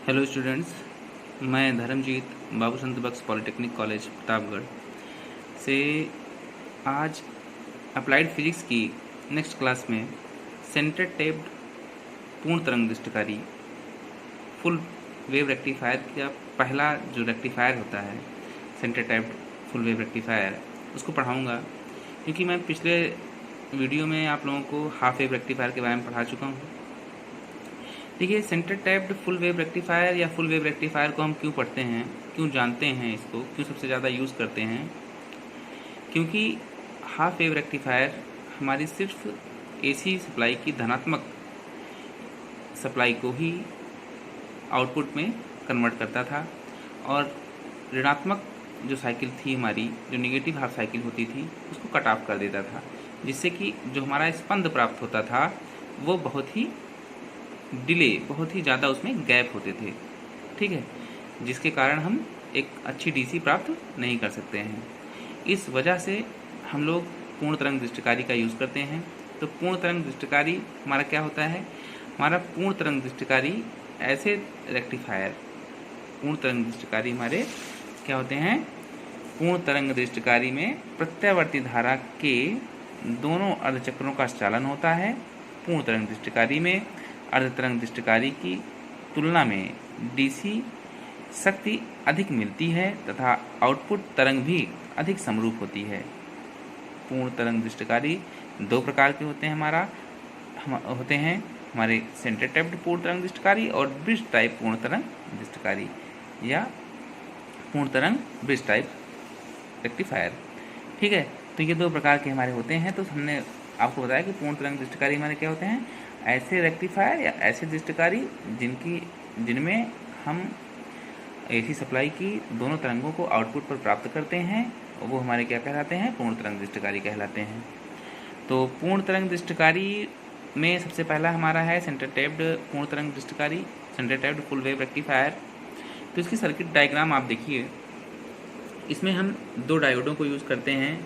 Hello students, मैं धर्मजीत बाबू संत बख्श polytechnic college Pratapgarh से आज अप्लाइड फिजिक्स की नेक्स्ट क्लास में सेंटर टेप्ड पूर्ण तरंग दृष्टिकारी फुल वेव रेक्टिफायर का पहला जो रेक्टिफायर होता है centre taped full wave rectifier उसको पढ़ाऊँगा, क्योंकि मैं पिछले वीडियो में आप लोगों को हाफ वेव रेक्टिफायर के बारे में पढ़ा चुका हूँ। देखिए, centre tapped full wave rectifier या फुल वेव रेक्टिफायर को हम क्यों पढ़ते हैं, क्यों जानते हैं, इसको क्यों सबसे ज़्यादा यूज़ करते हैं? क्योंकि हाफ वेव रेक्टिफायर हमारी सिर्फ एसी सप्लाई की धनात्मक सप्लाई को ही आउटपुट में कन्वर्ट करता था और ऋणात्मक जो साइकिल थी हमारी, जो नेगेटिव हाफ साइकिल होती थी, उसको कट ऑफ कर देता था, जिससे कि जो हमारा स्पंद प्राप्त होता था वो बहुत ही डिले, बहुत ही ज़्यादा उसमें गैप होते थे। ठीक है, जिसके कारण हम एक अच्छी डीसी प्राप्त नहीं कर सकते हैं। इस वजह से हम लोग पूर्ण तरंग दृष्टिकारी का यूज़ करते हैं। तो पूर्ण तरंग दृष्टिकारी हमारा क्या होता है? हमारा पूर्ण तरंग दृष्टिकारी ऐसे रेक्टिफायर, पूर्ण तरंग दृष्टिकारी हमारे क्या होते हैं? पूर्ण तरंग दृष्टिकारी में प्रत्यावर्ती धारा के दोनों अर्धचक्रों का चालन होता है। पूर्ण तरंग दृष्टिकारी में अर्ध तरंग दृष्टिकारी की तुलना में डीसी शक्ति अधिक मिलती है तथा आउटपुट तरंग भी अधिक समरूप होती है। पूर्ण तरंग दृष्टिकारी दो प्रकार के होते हैं हमारे सेंटर टैप्ड पूर्ण तरंग दृष्टिकारी और ब्रिज टाइप पूर्ण तरंग दृष्टिकारी या पूर्ण तरंग ब्रिज टाइप रेक्टिफायर। ठीक है, तो ये दो प्रकार के हमारे होते हैं। तो हमने आपको बताया कि पूर्ण तरंग दृष्टिकारी हमारे क्या होते हैं? ऐसे रेक्टिफायर या ऐसे दृष्टिकारी जिनमें हम एसी सप्लाई की दोनों तरंगों को आउटपुट पर प्राप्त करते हैं, वो हमारे क्या कहलाते हैं? पूर्ण तरंग दृष्टिकारी कहलाते हैं। तो पूर्ण तरंग दृष्टिकारी में सबसे पहला हमारा है सेंटर टैप्ड पूर्ण तरंग दृष्टिकारी, centre tapped full wave rectifier. तो इसकी सर्किट डायग्राम आप देखिए। इसमें हम दो डायोडों को यूज़ करते हैं।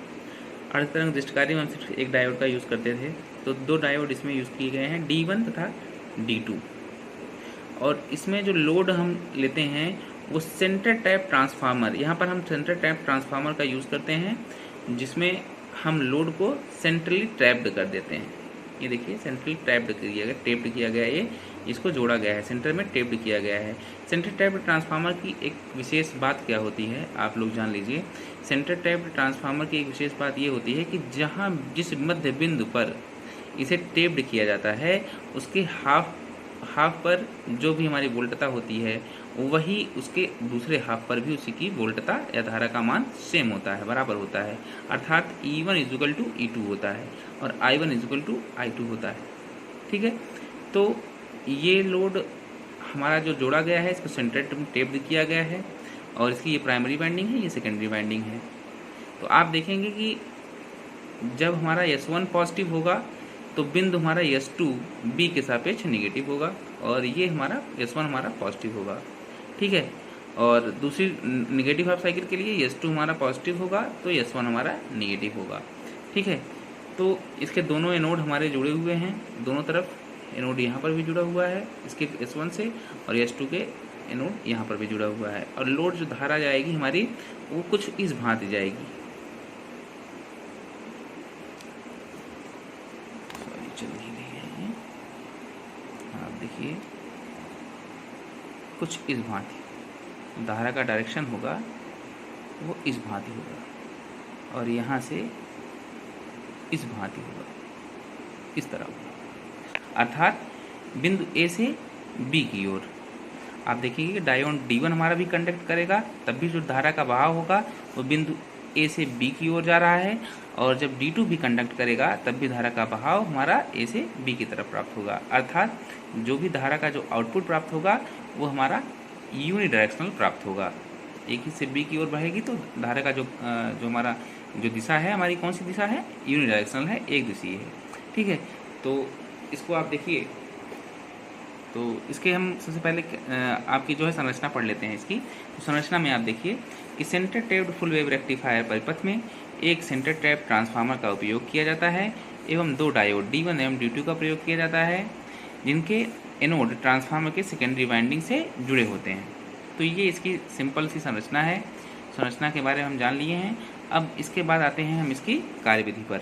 अर्ध तरंग दृष्टिकारी में हम सिर्फ एक डायोड का यूज़ करते थे, तो दो डायोड इसमें यूज़ किए गए हैं, D1 तथा D2। और इसमें जो लोड हम लेते हैं वो सेंटर टैप ट्रांसफार्मर, यहाँ पर हम सेंटर टैप ट्रांसफार्मर का यूज़ करते हैं, जिसमें हम लोड को सेंट्रली ट्रैप्ड कर देते हैं। ये देखिए, सेंट्रली टेप्ड किया गया ये इसको जोड़ा गया है, सेंटर में टेप्ड किया गया है। सेंटर टैप्ड ट्रांसफार्मर की एक विशेष बात क्या होती है, आप लोग जान लीजिए। सेंटर टैप्ड ट्रांसफार्मर की एक विशेष बात ये होती है कि जहाँ जिस मध्य बिंदु पर इसे टेप्ड किया जाता है उसके हाफ पर जो भी हमारी वोल्टता होती है वही उसके दूसरे हाफ पर भी उसी की वोल्टता या धारा का मान सेम होता है, बराबर होता है। अर्थात E1 = E2 होता है और I1 = I2 होता है। ठीक है, तो ये लोड हमारा जो जोड़ा गया है इसको सेंटर में टेप्ड किया गया है और इसकी ये प्राइमरी वाइंडिंग है, ये सेकेंडरी वाइंडिंग है। तो आप देखेंगे कि जब हमारा S1 पॉजिटिव होगा तो बिंदु हमारा S2 B के सापेक्ष निगेटिव होगा और ये हमारा S1 हमारा पॉजिटिव होगा। ठीक है, और दूसरी निगेटिव हाफ साइकिल के लिए S2 हमारा पॉजिटिव होगा तो S1 हमारा निगेटिव होगा। ठीक है, तो इसके दोनों एनोड हमारे जुड़े हुए हैं, दोनों तरफ एनोड यहाँ पर भी जुड़ा हुआ है इसके S1 से और S2 के एनोड यहाँ पर भी जुड़ा हुआ है। और लोड जो धारा जाएगी हमारी वो कुछ इस भांति जाएगी। चल ही रही है, आप देखिए, कुछ इस भांति धारा का डायरेक्शन होगा वो इस भांति होगा और यहाँ से इस भांति होगा, इस तरह होगा, अर्थात बिंदु A से B की ओर। आप देखिए कि डायोड D1 हमारा भी कंडक्ट करेगा, तब भी जो धारा का बहाव होगा वो बिंदु A से B की ओर जा रहा है, और जब D2 भी कंडक्ट करेगा तब भी धारा का बहाव हमारा A से B की तरफ प्राप्त होगा। अर्थात जो भी धारा का जो आउटपुट प्राप्त होगा वो हमारा यूनिडायरेक्शनल प्राप्त होगा। एक ही से B की ओर बहेगी तो धारा का जो हमारा जो दिशा है, हमारी कौन सी दिशा है? यूनिडायरेक्शनल है, एक दिशीय है। ठीक है, तो इसको आप देखिए। तो इसके हम सबसे पहले आपकी जो है संरचना पढ़ लेते हैं इसकी। तो संरचना में आप देखिए कि centre tapped full wave rectifier परिपथ में एक सेंटर टैप ट्रांसफार्मर का उपयोग किया जाता है एवं दो डायोड D1 एवं D2 का प्रयोग किया जाता है, जिनके एनोड ट्रांसफार्मर के सेकेंडरी वाइंडिंग से जुड़े होते हैं। तो ये इसकी सिंपल सी संरचना है। संरचना के बारे में हम जान लिए हैं। अब इसके बाद आते हैं हम इसकी कार्यविधि पर।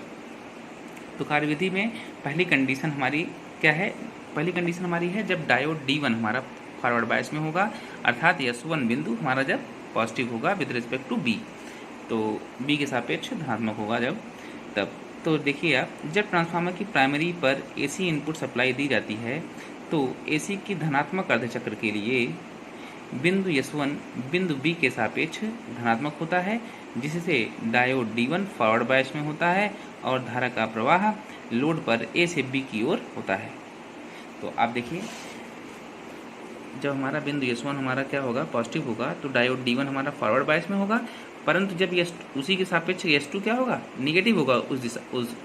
तो कार्यविधि में पहली कंडीशन हमारी क्या है? पहली कंडीशन हमारी है जब डायोड D1 हमारा फॉरवर्ड बायस में होगा, अर्थात S1 बिंदु हमारा जब पॉजिटिव होगा विद रिस्पेक्ट टू B, तो B के सापेक्ष धनात्मक होगा जब तब। तो देखिए आप, जब ट्रांसफार्मर की प्राइमरी पर AC इनपुट सप्लाई दी जाती है तो AC की धनात्मक अर्धचक्र के लिए बिंदु S1 बिंदु B के सापेक्ष धनात्मक होता है, जिससे डायोड D1 फॉरवर्ड बायस में होता है और धारा का प्रवाह लोड पर A से B की ओर होता है। तो आप देखिए, जब हमारा बिंदु S1 हमारा क्या होगा? पॉजिटिव होगा, तो डायोड D1 हमारा फॉरवर्ड बायस में होगा, परंतु जब उसी के सापेक्ष S2 क्या होगा? निगेटिव होगा उस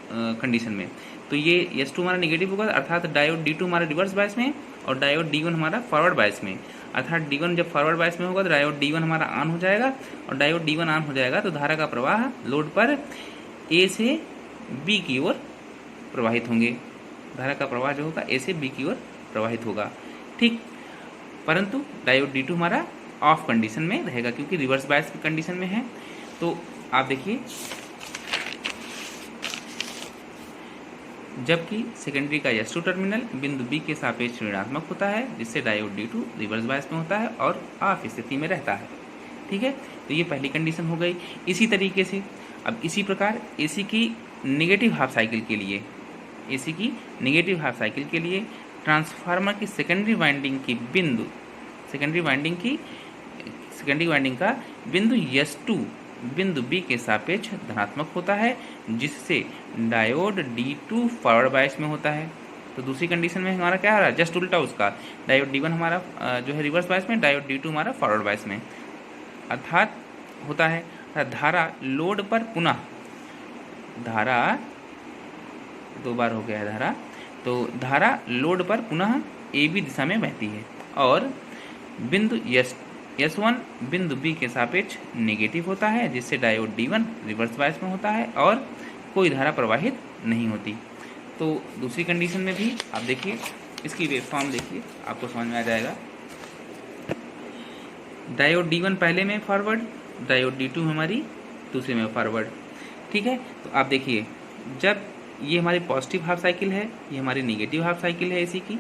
कंडीशन में। तो ये S2 हमारा निगेटिव होगा, अर्थात डायोड D2 हमारा रिवर्स बायस में और डायोड D1 हमारा फॉरवर्ड बायस में। अर्थात D1 जब फॉरवर्ड बायस में होगा तो डायोड D1 हमारा ऑन हो जाएगा, और डायोड D1 ऑन हो जाएगा तो धारा का प्रवाह लोड पर A से B की ओर प्रवाहित होंगे। धारा का प्रवाह जो होगा A से B की ओर प्रवाहित होगा, ठीक। परंतु डायोड D2 हमारा ऑफ कंडीशन में रहेगा, क्योंकि रिवर्स बायस की कंडीशन में है। तो आप देखिए, जबकि सेकेंडरी का S2 टर्मिनल बिंदु B के सापेक्ष ऋणात्मक होता है, जिससे डायोड D2 रिवर्स बायस में होता है और ऑफ स्थिति में रहता है, ठीक है। तो ये पहली कंडीशन हो गई। इसी तरीके से अब इसी प्रकार AC की नेगेटिव हाफ साइकिल के लिए, AC की नेगेटिव हाफ साइकिल के लिए ट्रांसफार्मर की सेकेंडरी वाइंडिंग का बिंदु S2 बिंदु B के सापेक्ष धनात्मक होता है, जिससे डायोड D2 फॉरवर्ड बायस में होता है। तो दूसरी कंडीशन में हमारा क्या हो रहा है? जस्ट उल्टा उसका, डायोड D1 हमारा जो है रिवर्स बायस में, डायोड D2 हमारा फॉरवर्ड बायस में अर्थात होता है। धारा लोड पर पुनः, धारा दो बार हो गया है धारा, तो धारा लोड पर पुनः AB दिशा में बहती है और बिंदु S1 बिंदु B के सापेक्ष नेगेटिव होता है, जिससे डायोड D1 रिवर्स बायस में होता है और कोई धारा प्रवाहित नहीं होती। तो दूसरी कंडीशन में भी आप देखिए, इसकी वेवफॉर्म देखिए, आपको समझ में आ जाएगा। डायोड D1 पहले में फॉरवर्ड, डायोड D2 हमारी दूसरे में फॉरवर्ड, ठीक है। तो आप देखिए, जब ये हमारी पॉजिटिव हाफ साइकिल है, ये हमारी नेगेटिव हाफ साइकिल है AC की,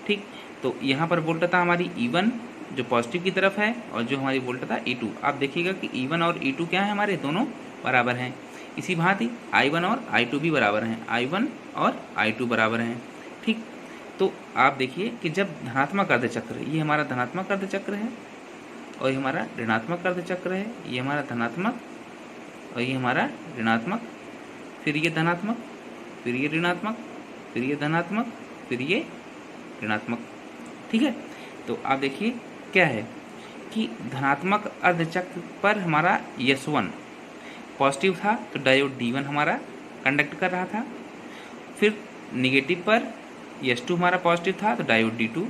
ठीक। तो यहाँ पर वोल्टता हमारी E1 जो पॉजिटिव की तरफ है और जो हमारी वोल्टता E2। आप देखिएगा कि E1 और E2 क्या है? हमारे दोनों बराबर हैं। इसी भांति I1 और I2 भी बराबर हैं, I1 और I2 बराबर हैं, ठीक। तो आप देखिए कि जब धनात्मक अर्धचक्र, ये हमारा धनात्मक अर्धचक्र है और ये हमारा ऋणात्मक अर्धचक्र है, ये हमारा धनात्मक और ये हमारा ऋणात्मक, फिर ये धनात्मक, फिर ये ऋणात्मक, फिर ये धनात्मक, फिर ये ऋणात्मक, ठीक है। तो आप देखिए क्या है कि धनात्मक अर्धचक्र पर हमारा S1 पॉजिटिव था, तो डायोड D1 हमारा कंडक्ट कर रहा था। फिर नेगेटिव पर S2 हमारा पॉजिटिव था, तो डायोड D2,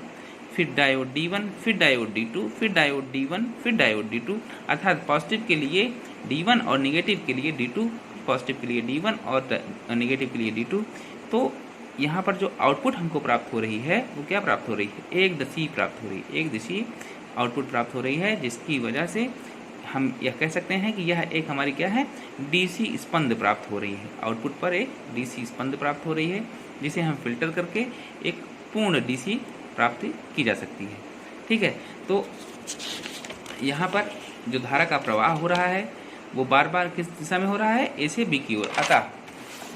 फिर डायोड D1, फिर डायोड D2, फिर डायोड D1, फिर डायोड D2, अर्थात पॉजिटिव के लिए D1 और नेगेटिव के लिए D2, पॉजिटिव के लिए D1 और नेगेटिव के लिए D2। तो यहाँ पर जो आउटपुट हमको प्राप्त हो रही है वो क्या प्राप्त हो रही है? एक दिशीय प्राप्त हो रही है, एक दिशीय आउटपुट प्राप्त हो रही है, जिसकी वजह से हम यह कह सकते हैं कि यह एक हमारी क्या है? DC स्पंद प्राप्त हो रही है। आउटपुट पर एक DC स्पंद प्राप्त हो रही है, जिसे हम फिल्टर करके एक पूर्ण DC प्राप्ति की जा सकती है, ठीक है। तो यहाँ पर जो धारा का प्रवाह हो रहा है वो बार बार किस दिशा में हो रहा है? A से B की ओर। अतः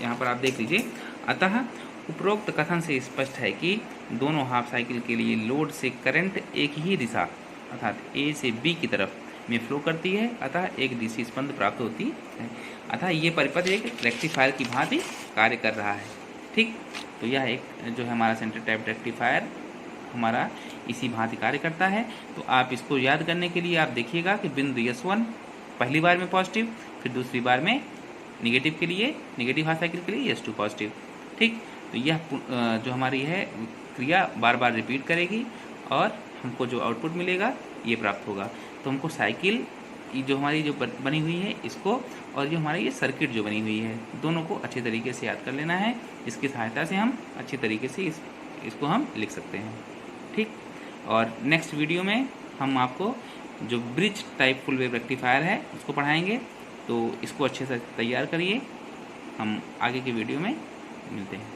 यहाँ पर आप देख लीजिए, अतः उपरोक्त कथन से स्पष्ट है कि दोनों हाफ साइकिल के लिए लोड से करंट एक ही दिशा अर्थात A से B की तरफ में फ्लो करती है, अतः एक DC स्पंद प्राप्त होती है। अतः ये परिपथ एक रेक्टिफायर की भांति कार्य कर रहा है, ठीक। तो यह एक जो है हमारा सेंटर टैप रेक्टिफायर हमारा इसी भांति कार्य करता है। तो आप इसको याद करने के लिए आप देखिएगा कि बिंदु S1 पहली बार में पॉजिटिव, फिर दूसरी बार में नेगेटिव के लिए, नेगेटिव हाफ साइकिल के लिए S2 पॉजिटिव, ठीक। तो यह जो हमारी है क्रिया बार बार रिपीट करेगी और हमको जो आउटपुट मिलेगा ये प्राप्त होगा। तो हमको साइकिल जो हमारी जो बनी हुई है इसको और जो हमारी ये सर्किट जो बनी हुई है दोनों को अच्छे तरीके से याद कर लेना है। इसकी सहायता से हम अच्छी तरीके से इसको हम लिख सकते हैं। ठीक। और नेक्स्ट वीडियो में हम आपको जो bridge type full wave rectifier है उसको पढ़ाएंगे, तो इसको अच्छे से तैयार करिए। हम आगे के वीडियो में मिलते हैं।